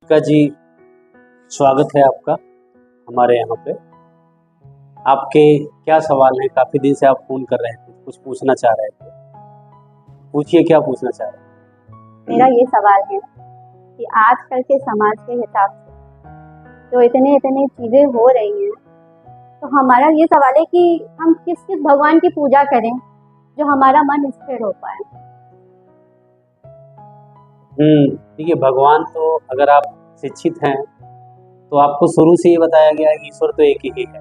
का जी, स्वागत है आपका हमारे यहाँ पे। आपके क्या सवाल हैं? काफ़ी दिन से आप फ़ोन कर रहे थे, कुछ पूछना चाह रहे थे। पूछिए, क्या पूछना चाह रहे हैं? मेरा ये सवाल है कि आजकल के समाज के हिसाब से जो इतनी इतनी चीज़ें हो रही हैं, तो हमारा ये सवाल है कि हम किस किस भगवान की पूजा करें जो हमारा मन स्थिर हो पाए। देखिए, भगवान तो अगर आप शिक्षित हैं तो आपको शुरू से ये बताया गया है कि ईश्वर तो एक ही है।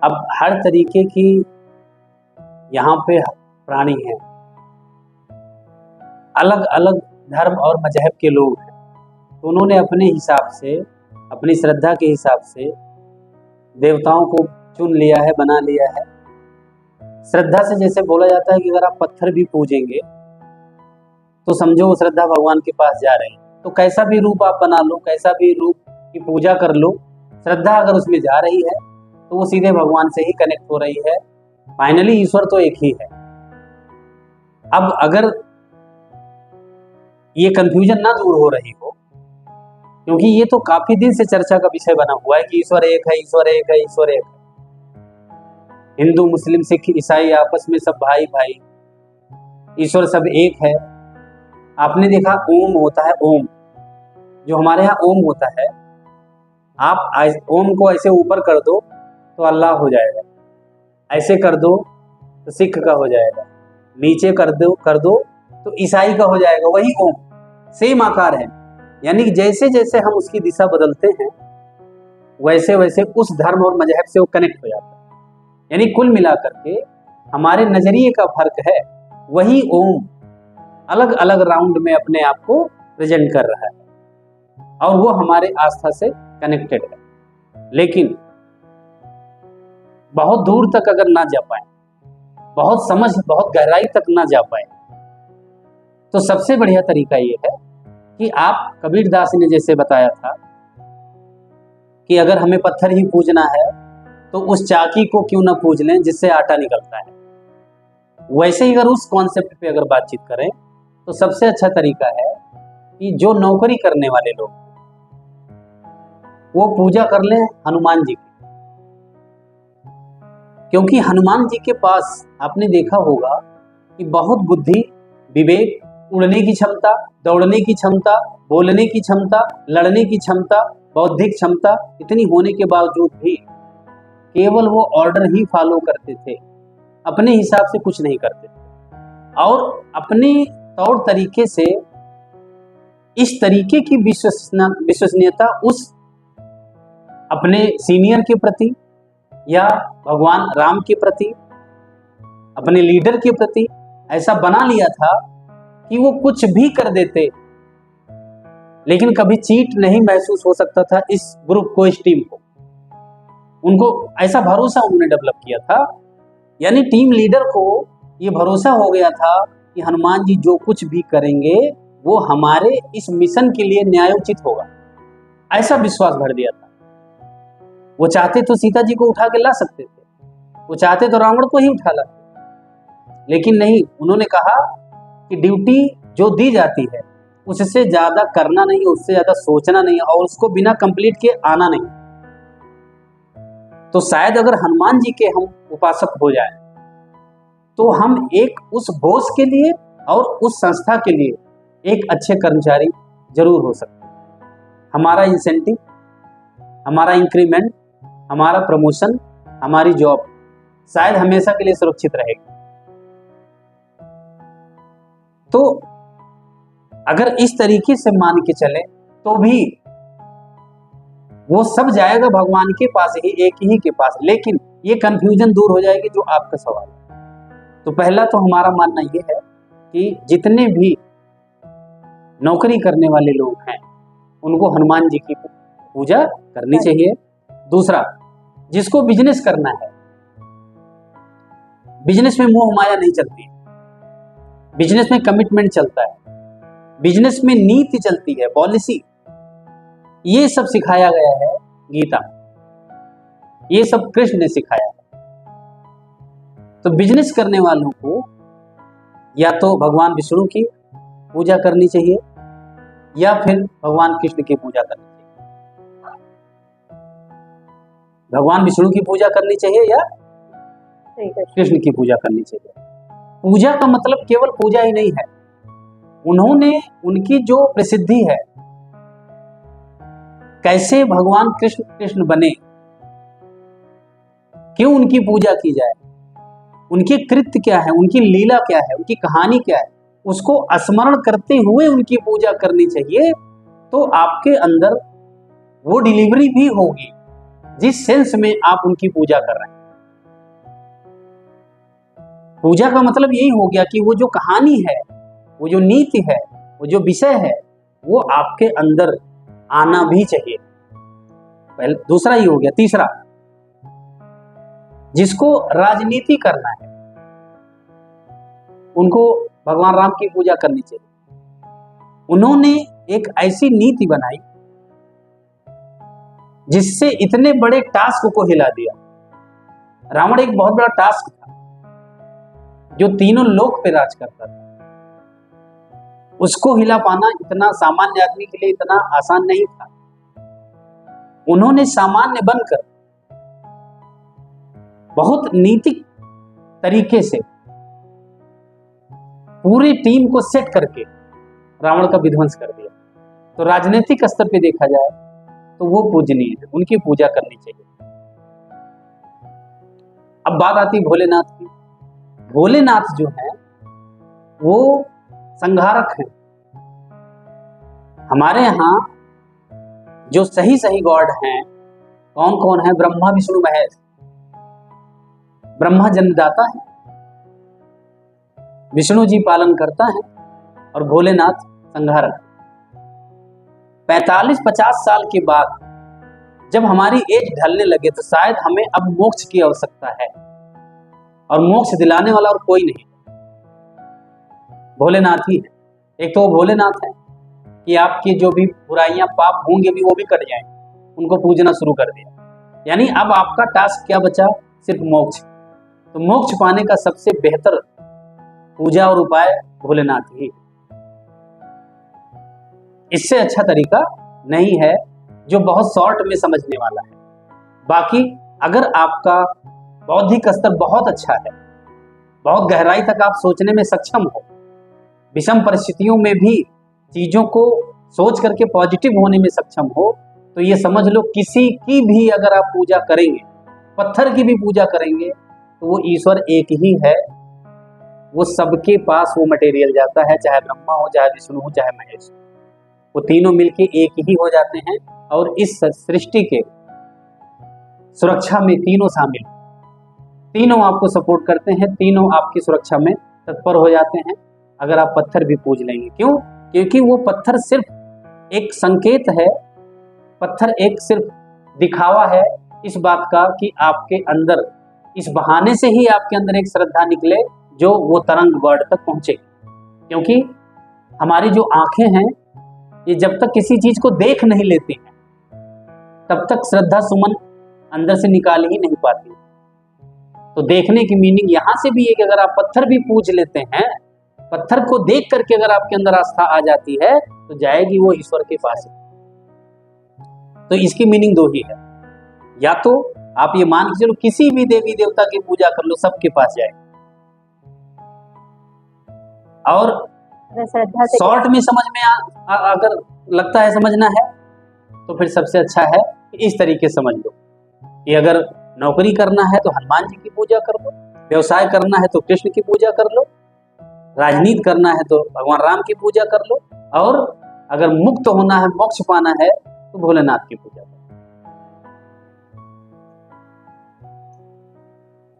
अब हर तरीके की यहाँ पे प्राणी हैं, अलग अलग धर्म और मजहब के लोग हैं, तो उन्होंने अपने हिसाब से, अपनी श्रद्धा के हिसाब से देवताओं को चुन लिया है, बना लिया है। श्रद्धा से जैसे बोला जाता है कि अगर आप पत्थर भी पूजेंगे तो समझो वो श्रद्धा भगवान के पास जा रही है। तो कैसा भी रूप आप बना लो, कैसा भी रूप की पूजा कर लो, श्रद्धा अगर उसमें जा रही है तो वो सीधे भगवान से ही कनेक्ट हो रही है। फाइनली ईश्वर तो एक ही है। अब अगर ये कंफ्यूजन ना दूर हो रही हो, क्योंकि ये तो काफी दिन से चर्चा का विषय बना हुआ है कि ईश्वर एक है, ईश्वर एक है, ईश्वर एक है। हिंदू, मुस्लिम, सिख, ईसाई आपस में सब भाई भाई, ईश्वर सब एक है। आपने देखा ओम होता है, ओम जो हमारे यहाँ ओम होता है, आप ओम को ऐसे ऊपर कर दो तो अल्लाह हो जाएगा, ऐसे कर दो तो सिख का हो जाएगा, नीचे कर दो तो ईसाई का हो जाएगा। वही ओम सेम आकार है, यानी जैसे जैसे हम उसकी दिशा बदलते हैं वैसे वैसे उस धर्म और मजहब से वो कनेक्ट हो जाता है। यानी कुल मिलाकर के हमारे नजरिए का फर्क है, वही ओम अलग अलग राउंड में अपने आप को प्रेजेंट कर रहा है और वो हमारे आस्था से कनेक्टेड है। लेकिन बहुत दूर तक अगर ना जा पाए, बहुत गहराई तक ना जा पाए, तो सबसे बढ़िया तरीका ये है कि आप, कबीरदास ने जैसे बताया था कि अगर हमें पत्थर ही पूजना है तो उस चाकी को क्यों ना पूज लें जिससे आटा निकलता है। वैसे ही अगर उस कॉन्सेप्ट पे अगर बातचीत करें तो सबसे अच्छा तरीका है कि जो नौकरी करने वाले लोग वो पूजा कर लें हनुमान जी की, क्योंकि हनुमान जी के पास आपने देखा होगा कि बहुत बुद्धि, विवेक, उड़ने की क्षमता, दौड़ने की क्षमता, बोलने की क्षमता, लड़ने की क्षमता, बौद्धिक क्षमता इतनी होने के बावजूद भी केवल वो ऑर्डर ही फॉलो करते थे, अपने हिसाब से कुछ नहीं करते थे और अपने तौर तरीके से इस तरीके की विश्वसनीयता उस अपने सीनियर के प्रति या भगवान राम के प्रति, अपने लीडर के प्रति ऐसा बना लिया था कि वो कुछ भी कर देते, लेकिन कभी चीट नहीं महसूस हो सकता था इस ग्रुप को, इस टीम को। उनको ऐसा भरोसा उन्होंने डेवलप किया था, यानी टीम लीडर को ये भरोसा हो गया था कि हनुमान जी जो कुछ भी करेंगे वो हमारे इस मिशन के लिए न्यायोचित होगा, ऐसा विश्वास भर दिया था। वो चाहते तो सीता जी को उठा के ला सकते थे, वो चाहते तो रावण को ही उठा लाते, लेकिन नहीं, उन्होंने कहा कि ड्यूटी जो दी जाती है उससे ज्यादा करना नहीं, उससे ज्यादा सोचना नहीं और उसको बिना कंप्लीट के आना नहीं। तो शायद अगर हनुमान जी के हम उपासक हो जाए तो हम एक उस बॉस के लिए और उस संस्था के लिए एक अच्छे कर्मचारी जरूर हो सकते हैं। हमारा इंसेंटिव, हमारा इंक्रीमेंट, हमारा प्रमोशन, हमारी जॉब शायद हमेशा के लिए सुरक्षित रहेगी। तो अगर इस तरीके से मान के चले तो भी वो सब जाएगा भगवान के पास ही, एक ही के पास। लेकिन ये कंफ्यूजन दूर हो जाएगी जो आपका सवाल है। तो पहला तो हमारा मानना ये है कि जितने भी नौकरी करने वाले लोग हैं उनको हनुमान जी की पूजा करनी चाहिए। दूसरा, जिसको बिजनेस करना है, बिजनेस में मोह माया नहीं चलती, बिजनेस में कमिटमेंट चलता है, बिजनेस में नीति चलती है, पॉलिसी, ये सब सिखाया गया है गीता, ये सब कृष्ण ने सिखाया है। तो बिजनेस करने वालों को या तो भगवान विष्णु की पूजा करनी चाहिए या फिर भगवान कृष्ण की पूजा करनी चाहिए? भगवान विष्णु की पूजा करनी चाहिए या कृष्ण की पूजा करनी चाहिए? पूजा का मतलब केवल पूजा ही नहीं है, उन्होंने उनकी जो प्रसिद्धि है, कैसे भगवान कृष्ण कृष्ण बने, क्यों उनकी पूजा की जाए, उनके कृत्य क्या है, उनकी लीला क्या है, उनकी कहानी क्या है, उसको स्मरण करते हुए उनकी पूजा करनी चाहिए। तो आपके अंदर वो डिलीवरी भी होगी जिस सेंस में आप उनकी पूजा कर रहे हैं। पूजा का मतलब यही हो गया कि वो जो कहानी है, वो जो नीति है, वो जो विषय है, वो आपके अंदर आना भी चाहिए। पहले दूसरा ही हो गया। तीसरा, जिसको राजनीति करना है उनको भगवान राम की पूजा करनी चाहिए। उन्होंने एक ऐसी नीति बनाई जिससे इतने बड़े टास्क को हिला दिया। रावण एक बहुत बड़ा टास्क था जो तीनों लोक पे राज करता था, उसको हिला पाना इतना सामान्य आदमी के लिए इतना आसान नहीं था। उन्होंने सामान्य बनकर बहुत नीतिक तरीके से पूरी टीम को सेट करके रावण का विध्वंस कर दिया। तो राजनीतिक स्तर पे देखा जाए तो वो पूजनीय है, उनकी पूजा करनी चाहिए। अब बात आती है भोलेनाथ की। भोलेनाथ जो है वो संहारक हैं। हमारे यहाँ जो सही सही गॉड हैं कौन कौन है? ब्रह्मा विष्णु महेश। ब्रह्मा जन्मदाता है, विष्णु जी पालन करता है और भोलेनाथ संहारक। 45-50 साल के बाद जब हमारी एज ढलने लगे तो शायद हमें अब मोक्ष की आवश्यकता है, और मोक्ष दिलाने वाला और कोई नहीं, भोलेनाथ ही है। एक तो वो भोलेनाथ है कि आपकी जो भी बुराइयां पाप होंगे भी वो भी कट जाएं, उनको पूजना शुरू कर दिया। यानी अब आपका टास्क क्या बचा? सिर्फ मोक्ष। तो मोक्ष पाने का सबसे बेहतर पूजा और उपाय भोलेनाथ ही। इससे अच्छा तरीका नहीं है जो बहुत शॉर्ट में समझने वाला है। बाकी अगर आपका बौद्धिक स्तर बहुत अच्छा है, बहुत गहराई तक आप सोचने में सक्षम हो, विषम परिस्थितियों में भी चीजों को सोच करके पॉजिटिव होने में सक्षम हो, तो ये समझ लो किसी की भी अगर आप पूजा करेंगे, पत्थर की भी पूजा करेंगे, तो वो ईश्वर एक ही है। वो सबके पास वो मटेरियल जाता है, चाहे ब्रह्मा हो, चाहे विष्णु हो, चाहे महेश, वो तीनों मिलके एक ही हो जाते हैं। और इस सृष्टि के सुरक्षा में तीनों शामिल, तीनों आपको सपोर्ट करते हैं, तीनों आपकी सुरक्षा में तत्पर हो जाते हैं अगर आप पत्थर भी पूज लेंगे। क्यों? क्योंकि वो पत्थर सिर्फ एक संकेत है, पत्थर एक सिर्फ दिखावा है इस बात का कि आपके अंदर, इस बहाने से ही आपके अंदर एक श्रद्धा निकले जो वो तरंग वर्ड तक पहुंचे। क्योंकि हमारी जो आंखें हैं ये जब तक किसी चीज को देख नहीं लेती हैं तब तक श्रद्धा सुमन अंदर से निकाल ही नहीं पाती। तो देखने की मीनिंग यहां से भी है कि अगर आप पत्थर भी पूज लेते हैं, पत्थर को देख करके अगर आपके अंदर आस्था आ जाती है तो जाएगी वो ईश्वर के पास। तो इसकी मीनिंग दो ही है, या तो आप ये मान के चलो किसी भी देवी देवता की पूजा कर लो, सबके पास जाएगी। और शॉर्ट में समझ में अगर लगता है समझना है तो फिर सबसे अच्छा है कि इस तरीके समझ लो कि अगर नौकरी करना है तो हनुमान जी की पूजा कर लो, व्यवसाय करना है तो कृष्ण की पूजा कर लो, राजनीति करना है तो भगवान राम की पूजा कर लो, और अगर मुक्त होना है, मोक्ष पाना है तो भोलेनाथ की पूजा कर लो।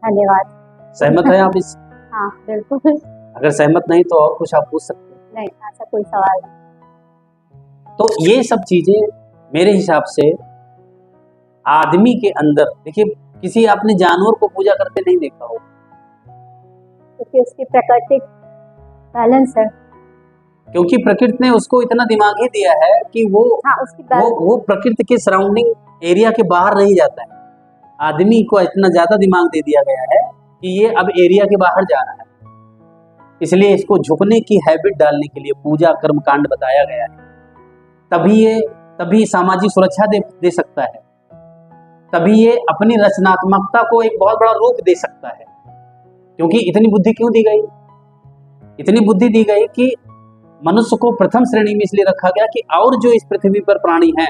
धन्यवाद। सहमत है आप इस? हाँ बिल्कुल। अगर सहमत नहीं तो और कुछ आप पूछ सकते हैं। नहीं, ऐसा कोई सवाल नहीं। तो ये सब चीजें मेरे हिसाब से आदमी के अंदर, देखिए किसी आपने जानवर को पूजा करते नहीं देखा हो, क्योंकि उसकी प्राकृतिक बैलेंस है, क्योंकि प्रकृति ने उसको इतना दिमाग ही दिया है कि वो वो प्रकृति के सराउंडिंग एरिया के बाहर नहीं जाता है। आदमी को इतना ज्यादा दिमाग दे दिया गया है कि ये अब एरिया के बाहर जा रहा है, इसलिए इसको झुकने की हैबिट डालने के लिए पूजा कर्म कांड बताया गया है। तभी सामाजिक सुरक्षा दे सकता है, तभी ये अपनी रचनात्मकता को एक बहुत बड़ा रूप दे सकता है। क्योंकि इतनी बुद्धि क्यों दी गई? इतनी बुद्धि दी गई कि मनुष्य को प्रथम श्रेणी में इसलिए रखा गया कि और जो इस पृथ्वी पर प्राणी हैं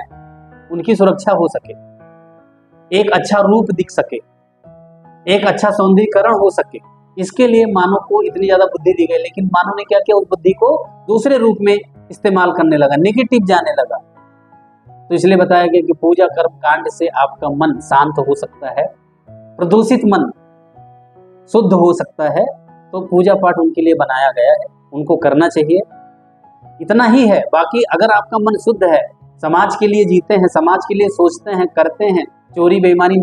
उनकी सुरक्षा हो सके, एक अच्छा रूप दिख सके, एक अच्छा सौंदर्यीकरण हो सके, इसके लिए मानव को इतनी ज्यादा बुद्धि दी गई। लेकिन मानव ने क्या किया? उस बुद्धि को दूसरे रूप में इस्तेमाल करने लगा, नेगेटिव जाने लगा। तो इसलिए बताया गया कि पूजा कर्म कांड से आपका मन शांत हो सकता है, प्रदूषित मन शुद्ध हो सकता है। तो पूजा पाठ उनके लिए बनाया गया है, उनको करना चाहिए, इतना ही है। बाकी अगर आपका मन शुद्ध है, समाज के लिए जीते हैं, समाज के लिए सोचते हैं, करते हैं, चोरी बेईमानी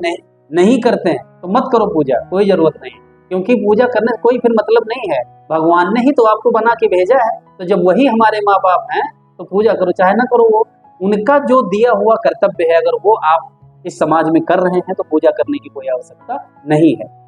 नहीं करते हैं, तो मत करो पूजा, कोई जरूरत नहीं। क्योंकि पूजा करने से कोई फिर मतलब नहीं है। भगवान ने ही तो आपको बना के भेजा है, तो जब वही हमारे माँ बाप हैं तो पूजा करो, चाहे ना करो। वो उनका जो दिया हुआ कर्तव्य है, अगर वो आप इस समाज में कर रहे हैं तो पूजा करने की कोई आवश्यकता नहीं है।